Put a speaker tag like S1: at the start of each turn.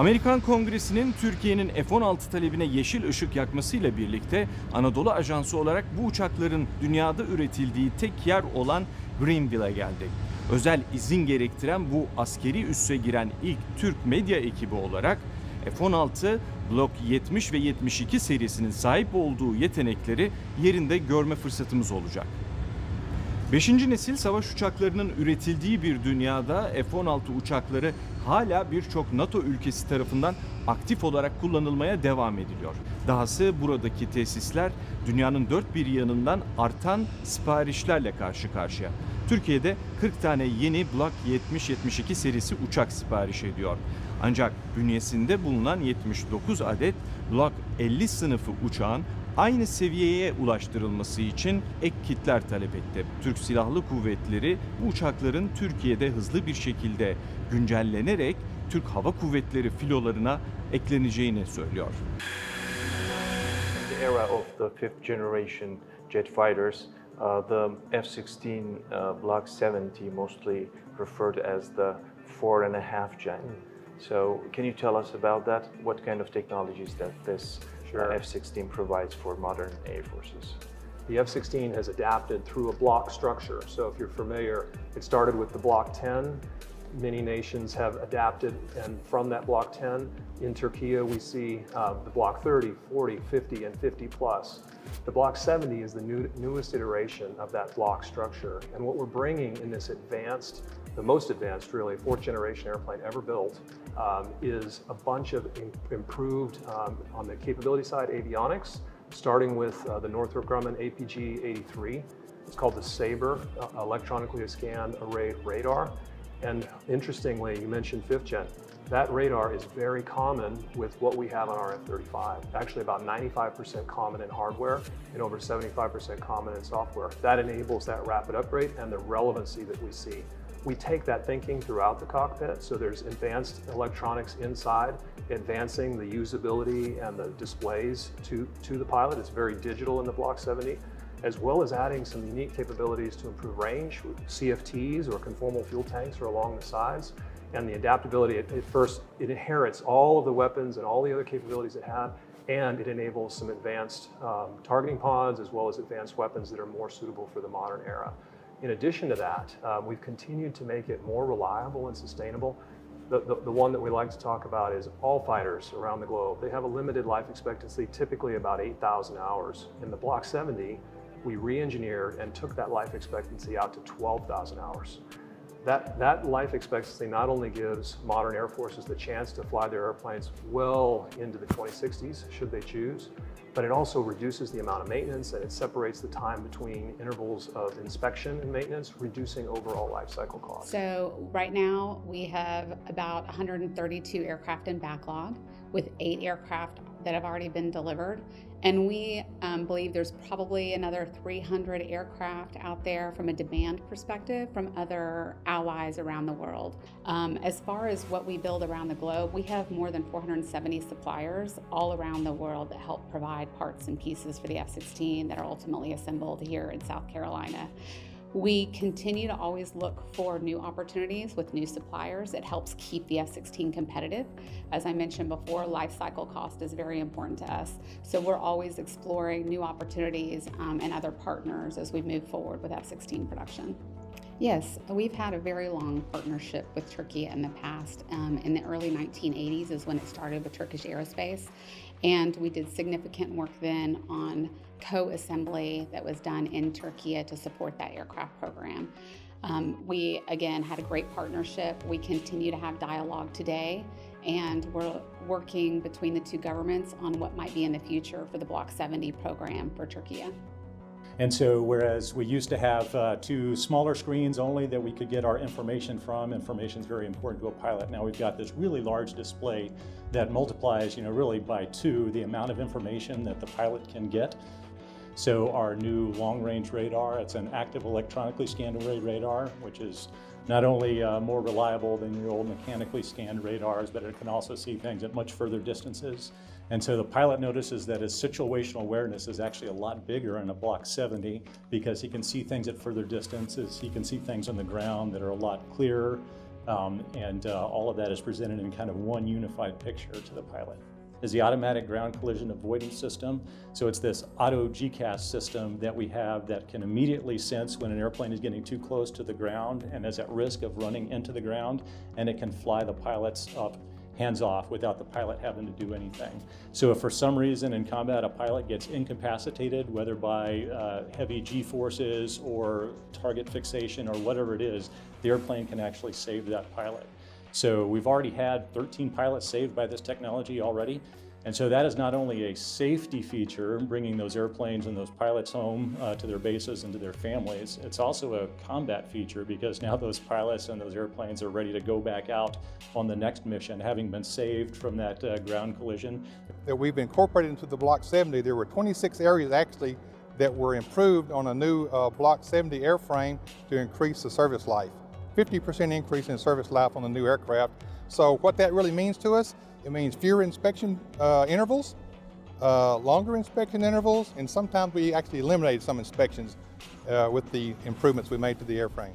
S1: Amerikan Kongresi'nin Türkiye'nin F-16 talebine yeşil ışık yakmasıyla birlikte Anadolu Ajansı olarak bu uçakların dünyada üretildiği tek yer olan Greenville'e geldi. Özel izin gerektiren bu askeri üsse giren ilk Türk medya ekibi olarak F-16 Block 70 ve 72 serisinin sahip olduğu yetenekleri yerinde görme fırsatımız olacak. 5. nesil savaş uçaklarının üretildiği bir dünyada F-16 uçakları hala birçok NATO ülkesi tarafından aktif olarak kullanılmaya devam ediliyor. Dahası buradaki tesisler dünyanın dört bir yanından artan siparişlerle karşı karşıya. Türkiye'de 40 tane yeni Block 70-72 serisi uçak sipariş ediyor. Ancak bünyesinde bulunan 79 adet Block 50 sınıfı uçağın aynı seviyeye ulaştırılması için ek kitler talep etti. Türk Silahlı Kuvvetleri bu uçakların Türkiye'de hızlı bir şekilde güncellenerek Türk Hava Kuvvetleri filolarına ekleneceğini söylüyor.
S2: In the era of the fifth generation jet fighters, the F-16 Block 70 mostly referred as the 4.5 gen. So can you tell us about that? What kind of technologies that this F-16 provides for modern air forces?
S3: The F-16 has adapted through a block structure. So if you're familiar, it started with the Block 10. Many nations have adapted, and from that Block 10 in Turkey we see the Block 30, 40, 50, and 50 plus. The Block 70 is the newest iteration of that block structure, and what we're bringing in this advanced, the most advanced really, fourth generation airplane ever built, is a bunch of improved, on the capability side, avionics, starting with the Northrop Grumman APG-83. It's called the Sabre, electronically scanned array radar. And interestingly, you mentioned 5th gen. That radar is very common with what we have on our F-35. Actually about 95% common in hardware and over 75% common in software. That enables that rapid upgrade and the relevancy that we see. We take that thinking throughout the cockpit, so there's advanced electronics inside, advancing the usability and the displays to the pilot. It's very digital in the Block 70. As well as adding some unique capabilities to improve range. CFTs or conformal fuel tanks are along the sides. And the adaptability, it inherits all of the weapons and all the other capabilities it had, and it enables some advanced targeting pods as well as advanced weapons that are more suitable for the modern era. In addition to that, we've continued to make it more reliable and sustainable. The one that we like to talk about is all fighters around the globe. They have a limited life expectancy, typically about 8,000 hours. In the Block 70, we re-engineered and took that life expectancy out to 12,000 hours. That life expectancy not only gives modern air forces the chance to fly their airplanes well into the 2060s, should they choose, but it also reduces the amount of maintenance and it separates the time between intervals of inspection and maintenance, reducing overall life cycle costs.
S4: So right now we have about 132 aircraft in backlog with 8 aircraft that have already been delivered. And we believe there's probably another 300 aircraft out there from a demand perspective from other allies around the world. As far as what we build around the globe, we have more than 470 suppliers all around the world that help provide parts and pieces for the F-16 that are ultimately assembled here in South Carolina. We continue to always look for new opportunities with new suppliers. It helps keep the F-16 competitive. As I mentioned before, life cycle cost is very important to us. So we're always exploring new opportunities and other partners as we move forward with F-16 production. Yes, we've had a very long partnership with Turkey in the past. In the early 1980s is when it started with Turkish Aerospace. And we did significant work then on co-assembly that was done in Turkey to support that aircraft program. We, again, had a great partnership. We continue to have dialogue today, and we're working between the two governments on what might be in the future for the Block 70 program for Turkey.
S5: And so whereas we used to have 2 smaller screens only that we could get our information from, information is very important to a pilot. Now we've got this really large display that multiplies, really by 2 the amount of information that the pilot can get. So our new long-range radar, it's an active electronically scanned array radar, which is not only more reliable than your old mechanically scanned radars, but it can also see things at much further distances. And so the pilot notices that his situational awareness is actually a lot bigger in a Block 70 because he can see things at further distances. He can see things on the ground that are a lot clearer. and all of that is presented in kind of one unified picture to the pilot. Is the automatic ground collision avoidance system. So it's this auto GCAS system that we have that can immediately sense when an airplane is getting too close to the ground and is at risk of running into the ground, and it can fly the pilots up hands off without the pilot having to do anything. So if for some reason in combat a pilot gets incapacitated, whether by heavy G-forces or target fixation or whatever it is, the airplane can actually save that pilot. So we've already had 13 pilots saved by this technology already. And so that is not only a safety feature, bringing those airplanes and those pilots home to their bases and to their families, it's also a combat feature because now those pilots and those airplanes are ready to go back out on the next mission, having been saved from that ground collision.
S6: That we've incorporated into the Block 70, there were 26 areas actually that were improved on a new Block 70 airframe to increase the service life. 50% increase in service life on the new aircraft. So what that really means to us, it means fewer inspection intervals, longer inspection intervals, and sometimes we actually eliminated some inspections with the improvements we made to the airframe.